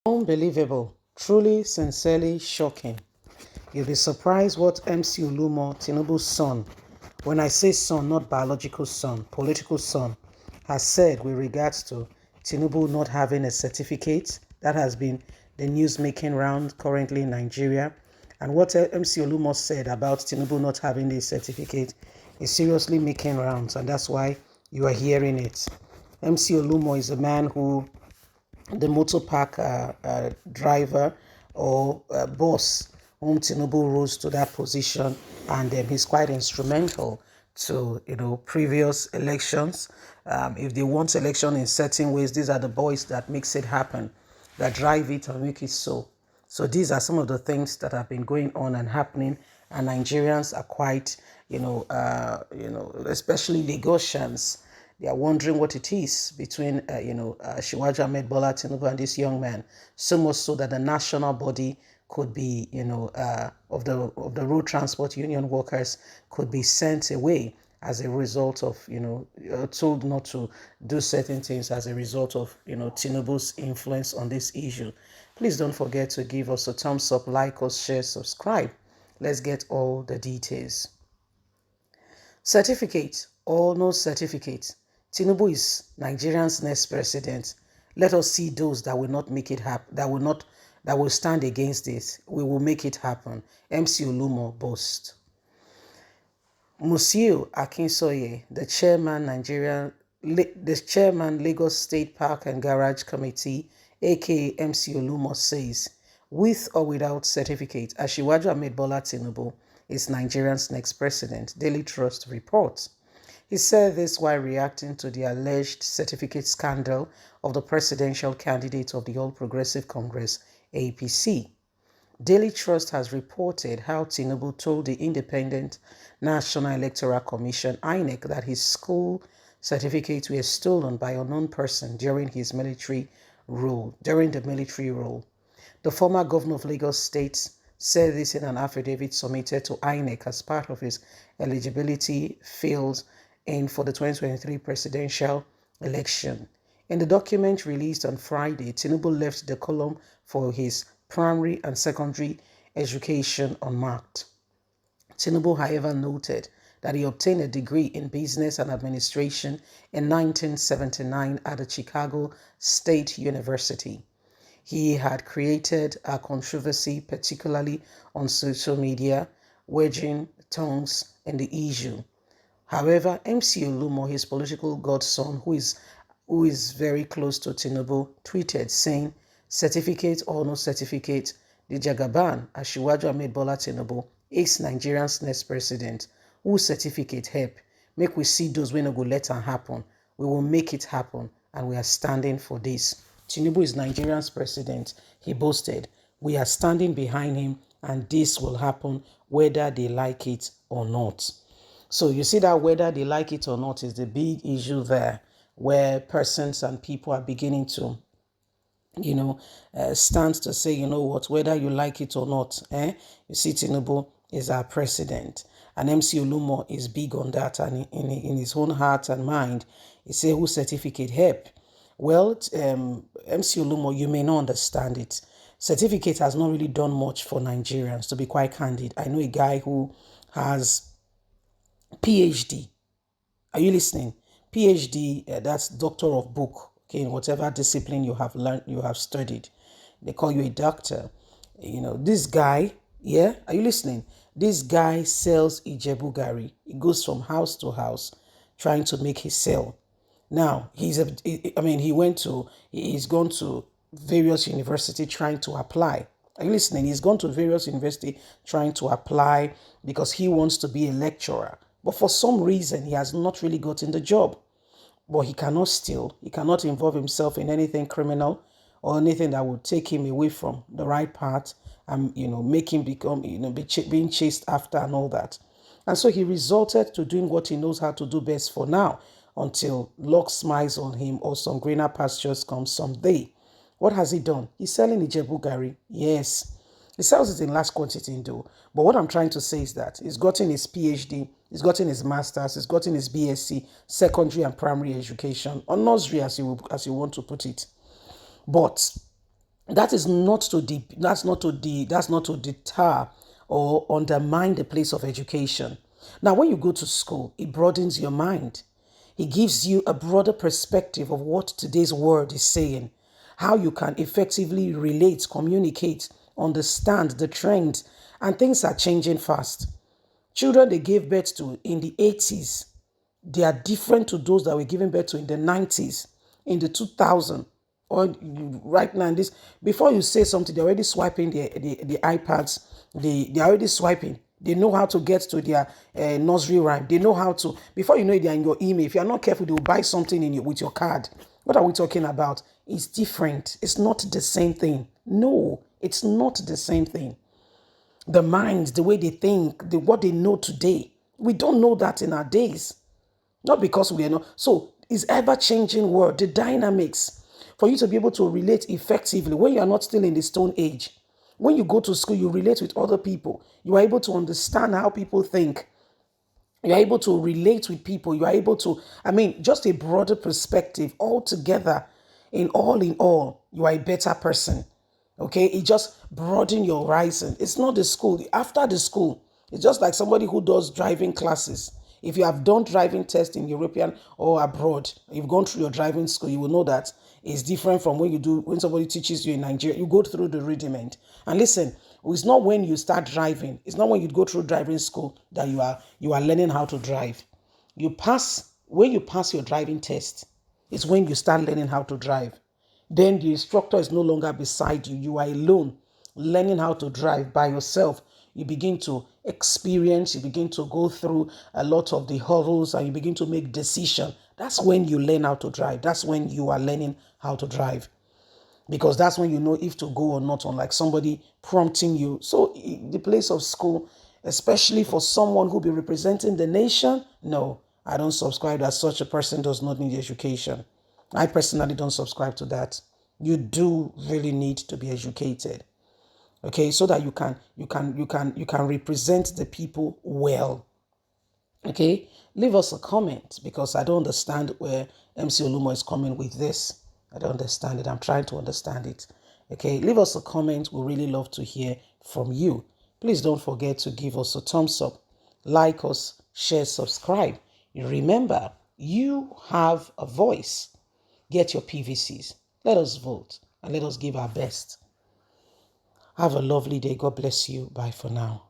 Unbelievable, truly, sincerely shocking. You'll be surprised what MC Oluomo, Tinubu's son, when I say son, not biological son, political son, has said with regards to Tinubu not having a certificate. That has been the news making round currently in Nigeria. And what MC Oluomo said about Tinubu not having this certificate is seriously making rounds, and that's why you are hearing it. MC Oluomo is a man who the motor park driver or boss whom Tinubu rose to that position, and he's quite instrumental to previous elections. If they want election in certain ways, these are the boys that makes it happen, that drive it and make it so. So these are some of the things that have been going on and happening, and Nigerians are quite, especially Lagosians. They are wondering what it is between, Shiwaji Ahmed Bola Tinubu and this young man. So much so that the national body could be, of the road transport union workers could be sent away as a result of, told not to do certain things as a result of, Tinubu's influence on this issue. Please don't forget to give us a thumbs up, like us, share, subscribe. Let's get all the details. Certificate or no certificate, Tinubu is Nigeria's next president. Let us see those that will not make it happen, that will stand against this. We will make it happen. MC Oluomo boast. Museu Akinsoye, the chairman Lagos State Park and Garage Committee, aka MC Oluomo, says, with or without certificate, Asiwaju Ahmed Bola Tinubu is Nigeria's next president, Daily Trust reports. He said this while reacting to the alleged certificate scandal of the presidential candidate of the All Progressive Congress, APC. Daily Trust has reported how Tinubu told the Independent National Electoral Commission, INEC, that his school certificates were stolen by an unknown person during the military rule. The former governor of Lagos State said this in an affidavit submitted to INEC as part of his eligibility field for the 2023 presidential election. In the document released on Friday, Tinubu left the column for his primary and secondary education unmarked. Tinubu, however, noted that he obtained a degree in business and administration in 1979 at the Chicago State University. He had created a controversy, particularly on social media, wedging tongues in the issue. However, MC Oluomo, his political godson, who is very close to Tinubu, tweeted saying, certificate or no certificate, the Jagaban, Asiwaju Ahmed Bola Tinubu, is Nigeria's next president. Who certificate help? Make we see those when no go let am happen. We will make it happen, and we are standing for this. Tinubu is Nigeria's president. He boasted, we are standing behind him, and this will happen whether they like it or not. So you see that whether they like it or not is the big issue there, where persons and people are beginning to, stand to say, you know what, whether you like it or not, you see Tinubu is our president. And MC Oluomo is big on that, and in his own heart and mind, he say, who certificate help? Well, MC Oluomo, you may not understand it. Certificate has not really done much for Nigerians, to be quite candid. I know a guy who has PhD. Are you listening? PhD, that's Doctor of Book, okay, in whatever discipline you have learned, you have studied. They call you a doctor. This guy, yeah, are you listening? This guy sells Ijebu Gari. He goes from house to house trying to make his sale. Now, he's gone to various universities trying to apply. Are you listening? He's gone to various universities trying to apply because he wants to be a lecturer. But for some reason, he has not really gotten the job. But he cannot steal. He cannot involve himself in anything criminal or anything that would take him away from the right path and, make him become, being chased after and all that. And so he resorted to doing what he knows how to do best for now until luck smiles on him or some greener pastures come someday. What has he done? He's selling Ijebu Gari. Yes. He sells it in large quantity though. But what I'm trying to say is that he's gotten his PhD, he's gotten his master's, he's gotten his BSc, secondary and primary education, or nursery as you want to put it. But That is not to that's not to deter or undermine the place of education. Now, when you go to school, it broadens your mind. It gives you a broader perspective of what today's world is saying, how you can effectively relate, communicate, understand the trends, and things are changing fast. Children they gave birth to in the 80s, they are different to those that were given birth to in the 90s, in the 2000s, or right now in this. Before you say something, they're already swiping the iPads. They're already swiping. They know how to get to their nursery rhyme. They know how to, before you know it, they're in your email. If you're not careful, they'll buy something with your card. What are we talking about? It's different. It's not the same thing. No, it's not the same thing. The minds, the way they think, what they know today, we don't know that in our days. Not because we are not. So it's ever-changing world, the dynamics, for you to be able to relate effectively when you are not still in the stone age. When you go to school, you relate with other people. You are able to understand how people think. You are able to relate with people. You are able to, just a broader perspective altogether. In all, you are a better person. Okay, it just broaden your horizon. It's not the school. After the school, it's just like somebody who does driving classes. If you have done driving tests in European or abroad, you've gone through your driving school, you will know that it's different from when somebody teaches you in Nigeria. You go through the rudiment. And listen, it's not when you start driving, it's not when you go through driving school that you are learning how to drive. When you pass your driving test, it's when you start learning how to drive. Then the instructor is no longer beside you. You are alone, learning how to drive by yourself. You begin to experience, you begin to go through a lot of the hurdles, and you begin to make decisions. That's when you learn how to drive. That's when you are learning how to drive. Because that's when you know if to go or not, unlike somebody prompting you. So the place of school, especially for someone who be representing the nation, no, I don't subscribe that such a person does not need education. I personally don't subscribe to that. You do really need to be educated, okay, so that you can represent the people well. Okay, leave us a comment because I don't understand where MC Oluomo is coming with this. I don't understand it. I'm trying to understand it. Okay, leave us a comment. We really love to hear from you. Please don't forget to give us a thumbs up, like us, share, subscribe. Remember, you have a voice. Get your PVCs. Let us vote and let us give our best. Have a lovely day. God bless you. Bye for now.